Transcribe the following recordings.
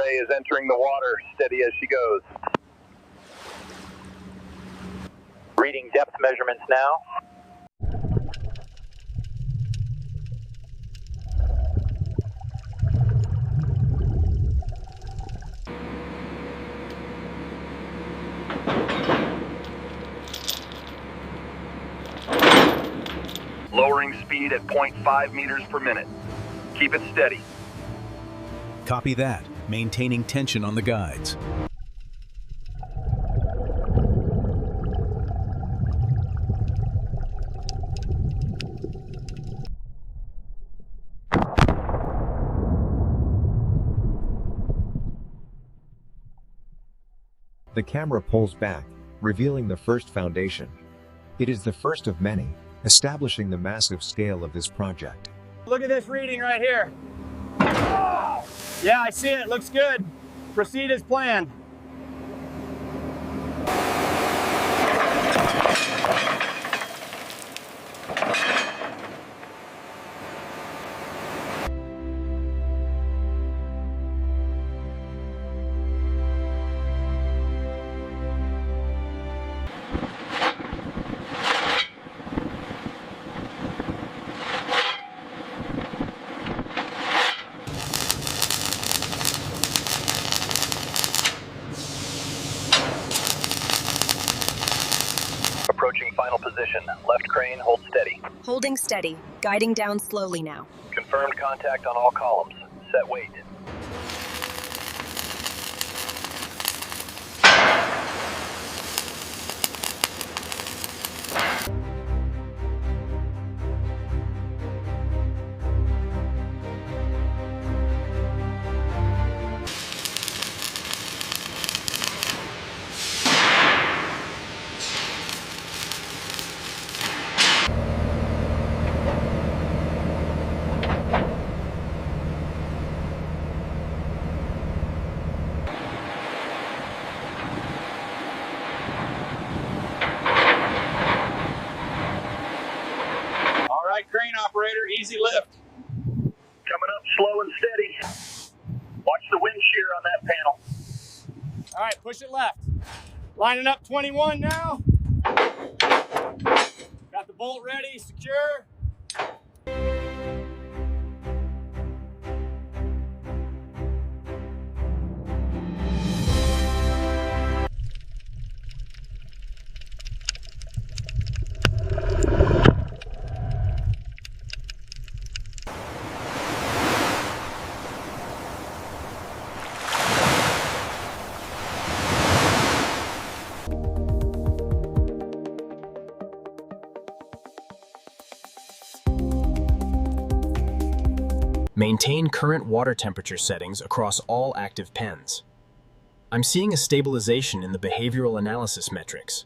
relay is entering the water. Steady as she goes. Reading depth measurements now. Lowering speed at 0.5 meters per minute. Keep it steady. Copy that. Maintaining tension on the guides. The camera pulls back, revealing the first foundation. It is the first of many, establishing the massive scale of this project. Look at this reading right here. Yeah, I see it. Looks good. Proceed as planned. Approaching final position. Left crane, hold steady. Holding steady, guiding down slowly now. Confirmed contact on all columns. Set weight. Crane operator, easy lift. Coming up slow and steady. Watch the wind shear on that panel. All right, push it left. Lining up 21 now. Got the bolt ready, secure. Maintain current water temperature settings across all active pens. I'm seeing a stabilization in the behavioral analysis metrics.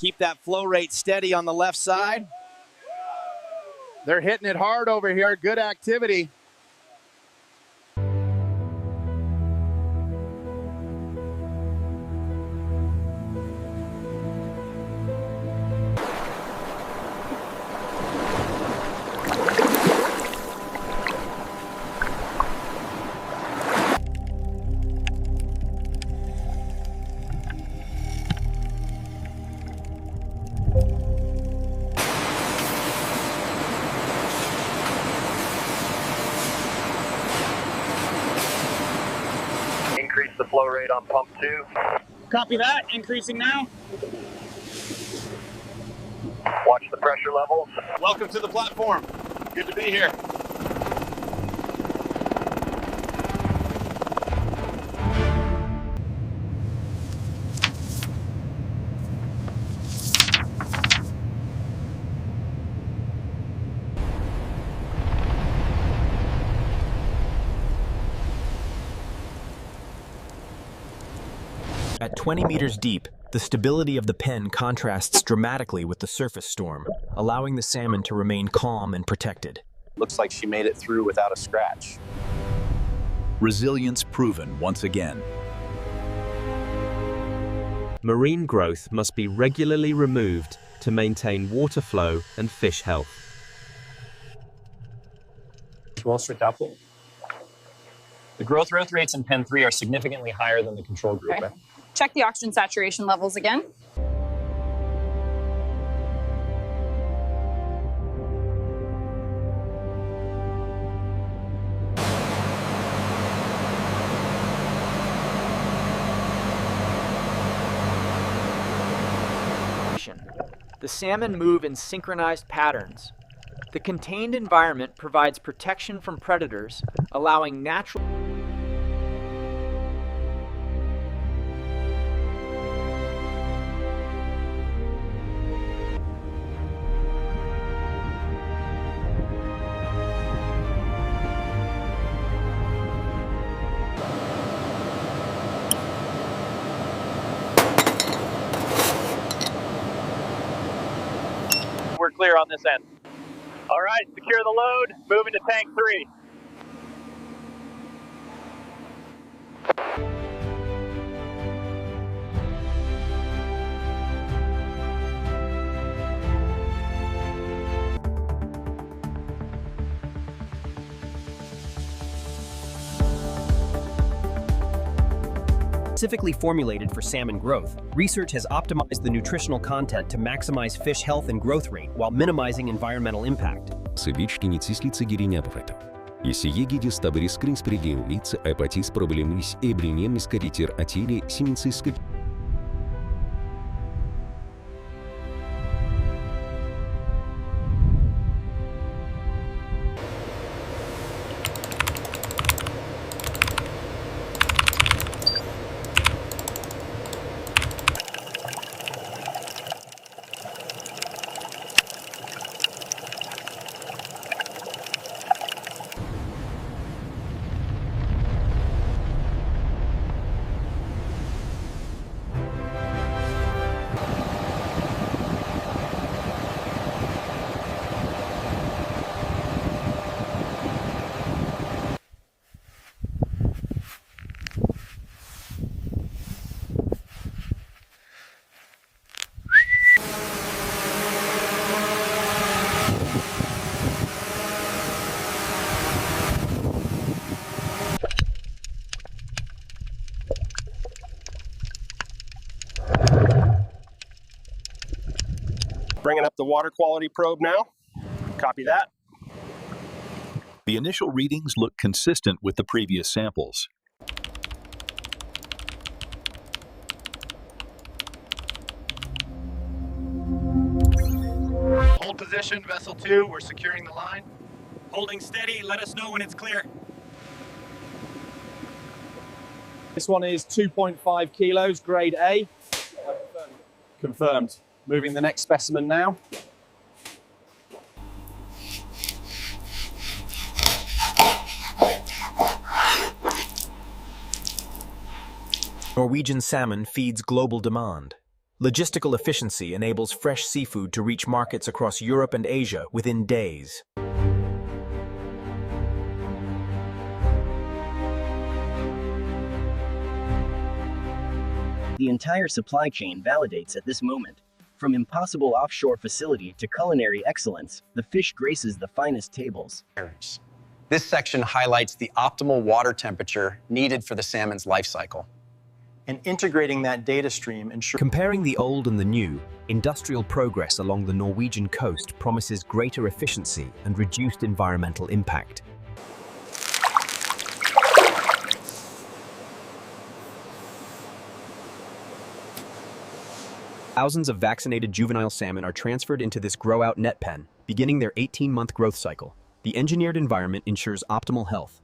Keep that flow rate steady on the left side. They're hitting it hard over here. Good activity. Increase the flow rate on pump 2. Copy that. Increasing now. Watch the pressure levels. Welcome to the platform. Good to be here. At 20 meters deep, the stability of the pen contrasts dramatically with the surface storm, allowing the salmon to remain calm and protected. Looks like she made it through without a scratch. Resilience proven once again. Marine growth must be regularly removed to maintain water flow and fish health. The growth rates in pen 3 are significantly higher than the control group. Okay. Check the oxygen saturation levels again. The salmon move in synchronized patterns. The contained environment provides protection from predators, allowing natural... We're clear on this end. All right, secure the load, moving to tank 3. Specifically formulated for salmon growth, research has optimized the nutritional content to maximize fish health and growth rate while minimizing environmental impact. Bringing up the water quality probe now. Copy that. The initial readings look consistent with the previous samples. Hold position, vessel 2, we're securing the line. Holding steady, let us know when it's clear. This one is 2.5 kilos, grade A. Confirmed. Moving the next specimen now. Norwegian salmon feeds global demand. Logistical efficiency enables fresh seafood to reach markets across Europe and Asia within days. The entire supply chain validates at this moment. From impossible offshore facility to culinary excellence, the fish graces the finest tables. This section highlights the optimal water temperature needed for the salmon's life cycle. And integrating that data stream ensures... Comparing the old and the new, industrial progress along the Norwegian coast promises greater efficiency and reduced environmental impact. Thousands of vaccinated juvenile salmon are transferred into this grow-out net pen, beginning their 18-month growth cycle. The engineered environment ensures optimal health.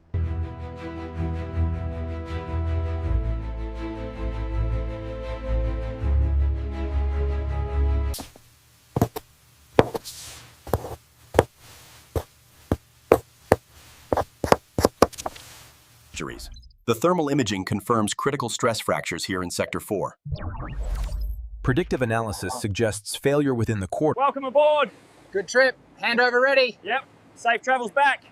The thermal imaging confirms critical stress fractures here in Sector 4. Predictive analysis suggests failure within the quarter. Welcome aboard. Good trip. Handover ready. Yep. Safe travels back.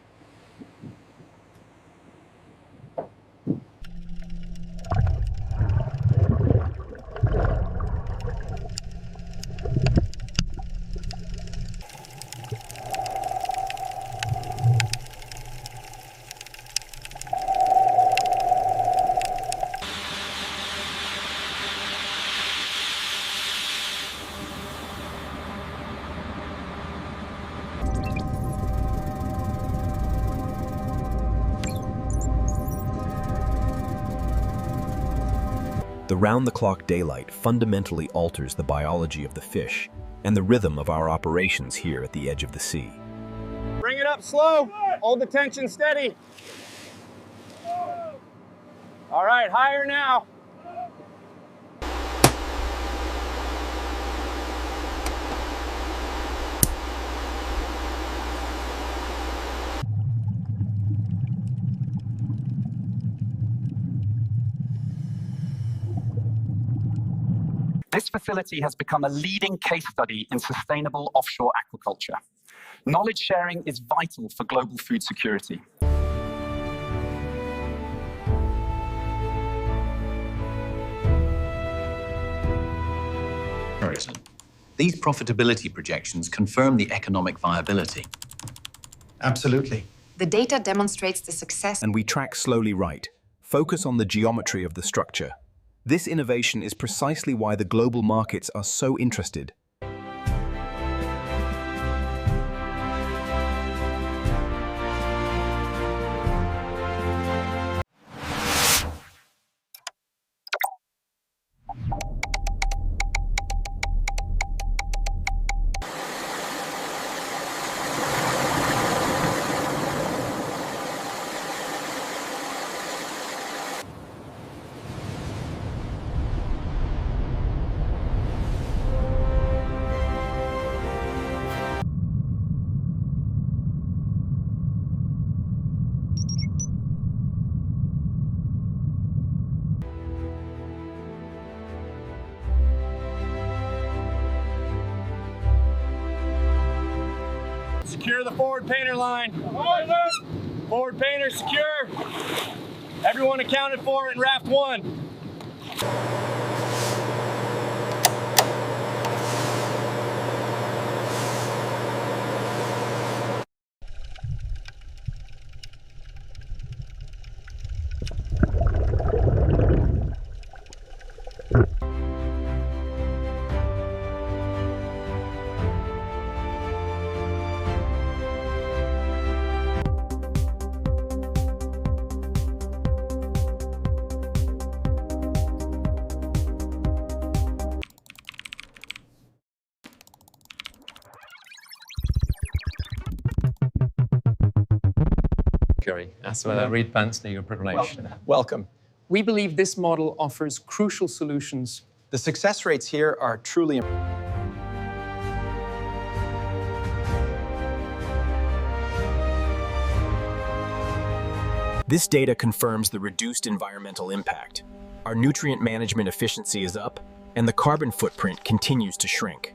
The round-the-clock daylight fundamentally alters the biology of the fish and the rhythm of our operations here at the edge of the sea. Bring it up slow. Hold the tension steady. All right, higher now. This facility has become a leading case study in sustainable offshore aquaculture. Knowledge sharing is vital for global food security. These profitability projections confirm the economic viability. Absolutely. The data demonstrates the success. And we track slowly right. Focus on the geometry of the structure. This innovation is precisely why the global markets are so interested. Secure the forward painter line. Forward painter secure. Everyone accounted for in raft 1. Welcome. We believe this model offers crucial solutions. The success rates here are truly This data confirms the reduced environmental impact. Our nutrient management efficiency is up, and the carbon footprint continues to shrink.